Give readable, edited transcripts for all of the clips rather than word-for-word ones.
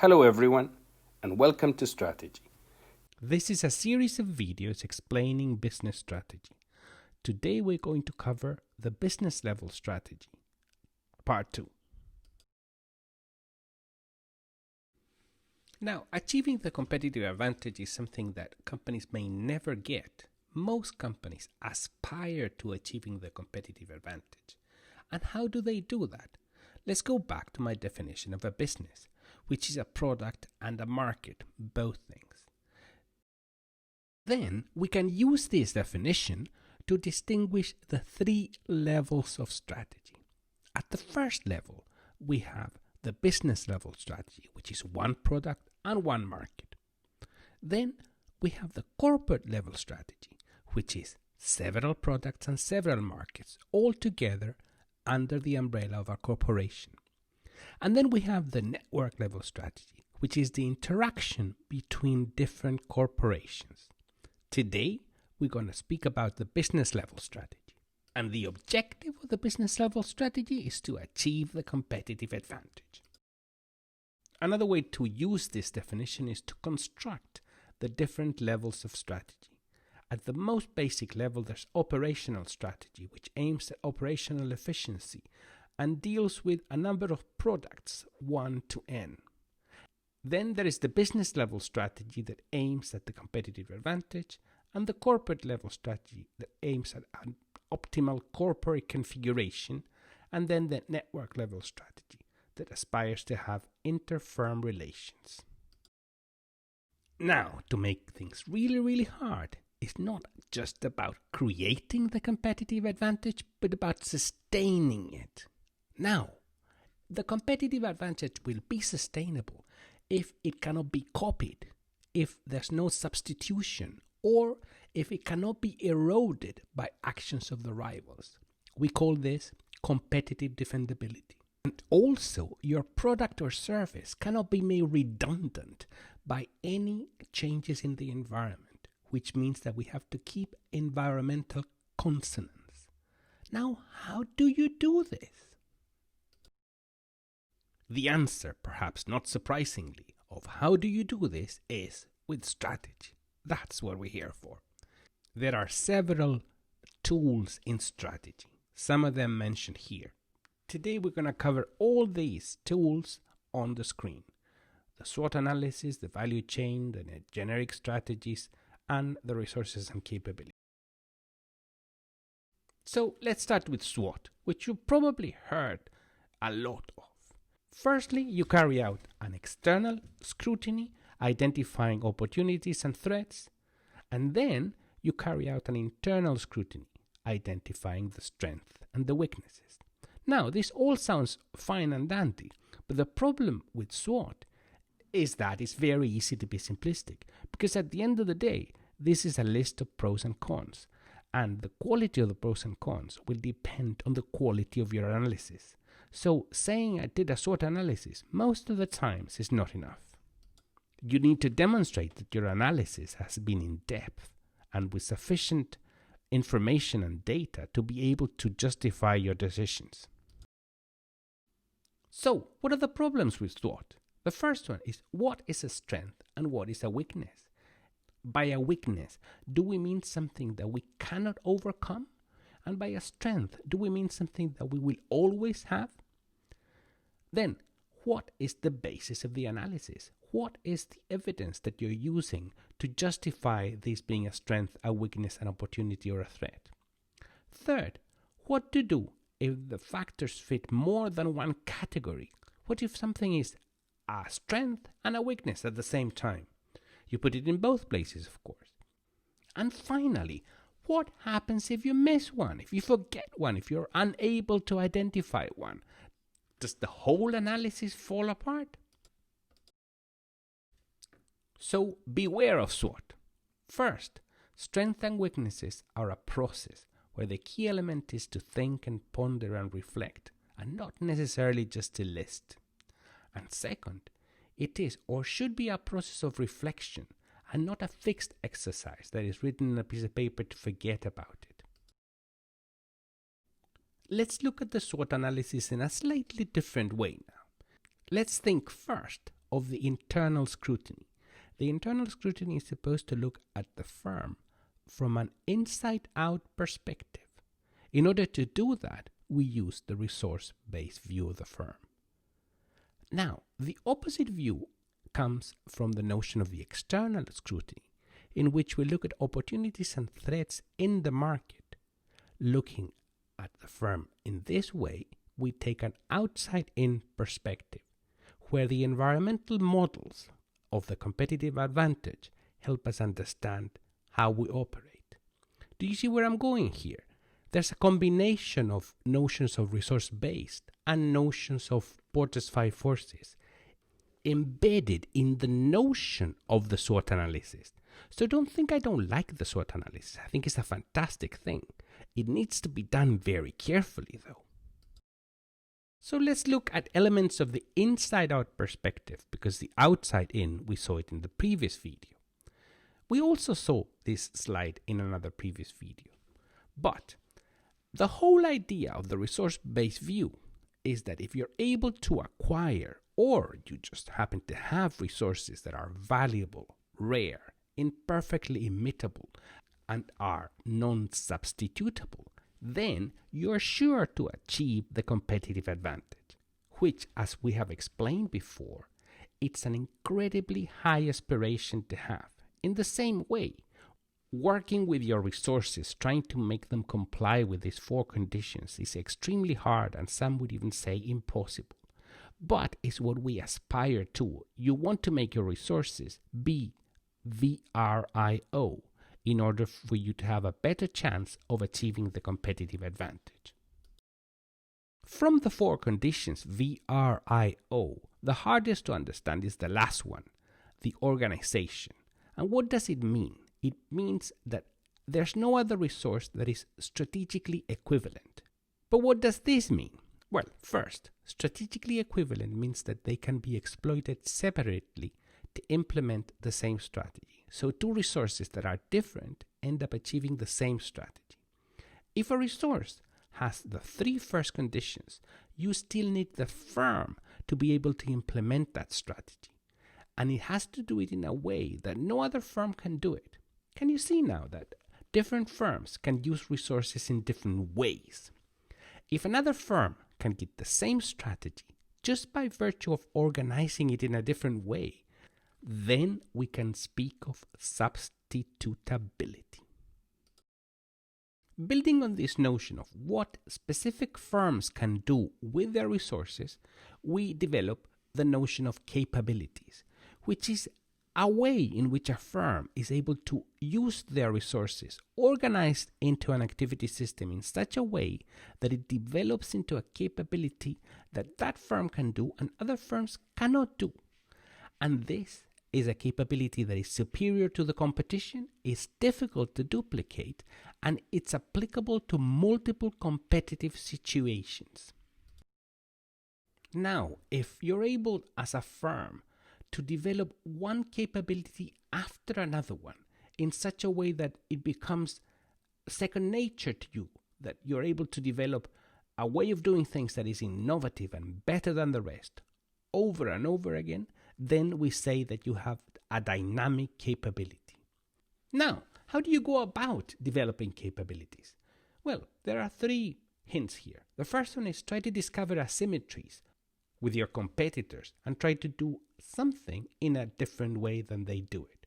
Hello everyone, and welcome to Strategy. This is a series of videos explaining business strategy. Today we're going to cover the business level strategy, part 2. Now, achieving the competitive advantage is something that companies may never get. Most companies aspire to achieving the competitive advantage. And how do they do that? Let's go back to my definition of a business, which is a product and a market, both things. Then we can use this definition to distinguish the 3 levels of strategy. At the first level, we have the business level strategy, which is one product and one market. Then we have the corporate level strategy, which is several products and several markets all together under the umbrella of a corporation. And then we have the network level strategy, which is the interaction between different corporations. Today, we're going to speak about the business level strategy. And the objective of the business level strategy is to achieve the competitive advantage. Another way to use this definition is to construct the different levels of strategy. At the most basic level, there's operational strategy, which aims at operational efficiency and deals with a number of products, 1 to n. Then there is the business level strategy that aims at the competitive advantage, and the corporate level strategy that aims at an optimal corporate configuration, and then the network level strategy that aspires to have inter-firm relations. Now, to make things really hard, it's not just about creating the competitive advantage, but about sustaining it. Now, the competitive advantage will be sustainable if it cannot be copied, if there's no substitution, or if it cannot be eroded by actions of the rivals. We call this competitive defendability. And also, your product or service cannot be made redundant by any changes in the environment, which means that we have to keep environmental consonance. Now, how do you do this? The answer, perhaps not surprisingly, of how do you do this is with strategy. That's what we're here for. There are several tools in strategy, some of them mentioned here. Today we're going to cover all these tools on the screen. The SWOT analysis, the value chain, the generic strategies, and the resources and capabilities. So let's start with SWOT, which you've probably heard a lot of. Firstly, you carry out an external scrutiny, identifying opportunities and threats, and then you carry out an internal scrutiny, identifying the strengths and the weaknesses. Now, this all sounds fine and dandy, but the problem with SWOT is that it's very easy to be simplistic, because at the end of the day, this is a list of pros and cons, and the quality of the pros and cons will depend on the quality of your analysis. So saying I did a SWOT analysis most of the times is not enough. You need to demonstrate that your analysis has been in depth and with sufficient information and data to be able to justify your decisions. So, what are the problems with SWOT? The first one is, what is a strength and what is a weakness? By a weakness, do we mean something that we cannot overcome? And by a strength, do we mean something that we will always have? Then, what is the basis of the analysis? What is the evidence that you're using to justify this being a strength, a weakness, an opportunity, or a threat? Third, what to do if the factors fit more than one category? What if something is a strength and a weakness at the same time? You put it in both places, of course. And finally, what happens if you miss one, if you forget one, if you're unable to identify one? Does the whole analysis fall apart? So beware of SWOT. First, strengths and weaknesses are a process where the key element is to think and ponder and reflect, and not necessarily just to list. And second, it is or should be a process of reflection and not a fixed exercise that is written on a piece of paper to forget about it. Let's look at the SWOT analysis in a slightly different way now. Let's think first of the internal scrutiny. The internal scrutiny is supposed to look at the firm from an inside-out perspective. In order to do that, we use the resource-based view of the firm. Now, the opposite view comes from the notion of the external scrutiny, in which we look at opportunities and threats in the market. Looking at the firm in this way, we take an outside-in perspective, where the environmental models of the competitive advantage help us understand how we operate. Do you see where I'm going here? There's a combination of notions of resource-based and notions of Porter's 5 forces embedded in the notion of the SWOT analysis. So don't think I don't like the SWOT analysis. I think it's a fantastic thing. It needs to be done very carefully, though. So let's look at elements of the inside-out perspective, because the outside-in, we saw it in the previous video. We also saw this slide in another previous video. But the whole idea of the resource-based view is that if you're able to acquire, or you just happen to have resources that are valuable, rare, imperfectly imitable, and are non-substitutable, then you're sure to achieve the competitive advantage, which, as we have explained before, it's an incredibly high aspiration to have. In the same way, working with your resources, trying to make them comply with these 4 conditions is extremely hard, and some would even say impossible. But it's what we aspire to. You want to make your resources be VRIO in order for you to have a better chance of achieving the competitive advantage. From the 4 conditions, VRIO, the hardest to understand is the last one, the organization. And what does it mean? It means that there's no other resource that is strategically equivalent. But what does this mean? Well, first, strategically equivalent means that they can be exploited separately to implement the same strategy. So 2 resources that are different end up achieving the same strategy. If a resource has the 3 first conditions, you still need the firm to be able to implement that strategy. And it has to do it in a way that no other firm can do it. Can you see now that different firms can use resources in different ways? If another firm can get the same strategy just by virtue of organizing it in a different way, then we can speak of substitutability. Building on this notion of what specific firms can do with their resources, we develop the notion of capabilities, which is a way in which a firm is able to use their resources organized into an activity system in such a way that it develops into a capability that that firm can do and other firms cannot do. And this is a capability that is superior to the competition, is difficult to duplicate, and it's applicable to multiple competitive situations. Now, if you're able as a firm to develop one capability after another one in such a way that it becomes second nature to you, that you're able to develop a way of doing things that is innovative and better than the rest over and over again, then we say that you have a dynamic capability. Now, how do you go about developing capabilities? Well, there are 3 hints here. The first one is try to discover asymmetries with your competitors and try to do something in a different way than they do it.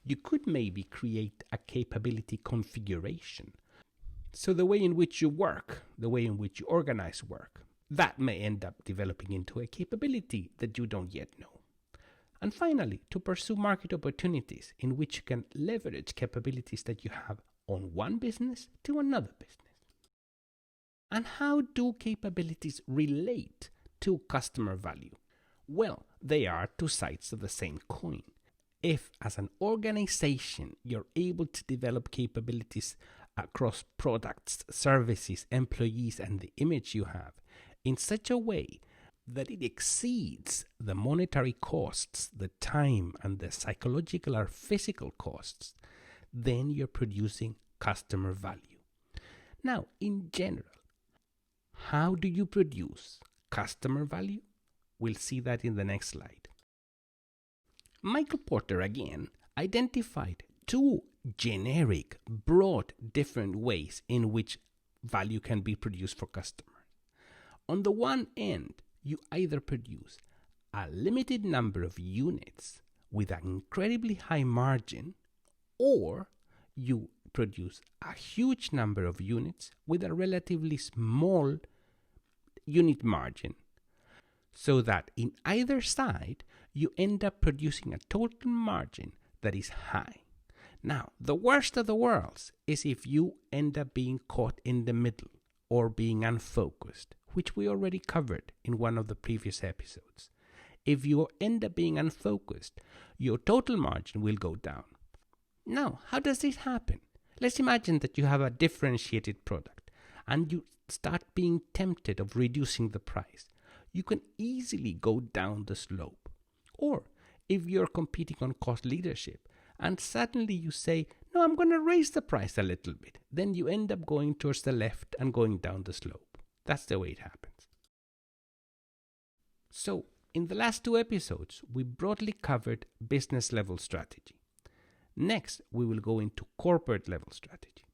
You could maybe create a capability configuration. So the way in which you work, the way in which you organize work, that may end up developing into a capability that you don't yet know. And finally, to pursue market opportunities in which you can leverage capabilities that you have on one business to another business. And how do capabilities relate to customer value? Well, they are 2 sides of the same coin. If, as an organization, you're able to develop capabilities across products, services, employees, and the image you have in such a way that it exceeds the monetary costs, the time, and the psychological or physical costs, then you're producing customer value. Now, in general, how do you produce customer value? We'll see that in the next slide. Michael Porter again identified two generic, broad, different ways in which value can be produced for customers. On the one end, you either produce a limited number of units with an incredibly high margin, or you produce a huge number of units with a relatively small unit margin, so that in either side you end up producing a total margin that is high. Now, the worst of the worlds is if you end up being caught in the middle or being unfocused, which we already covered in one of the previous episodes. If you end up being unfocused, your total margin will go down. Now, how does this happen? Let's imagine that you have a differentiated product and you start being tempted of reducing the price. You can easily go down the slope. Or if you're competing on cost leadership and suddenly you say, no, I'm going to raise the price a little bit, then you end up going towards the left and going down the slope. That's the way it happens. So, in the last two episodes, we broadly covered business level strategy. Next, we will go into corporate level strategy.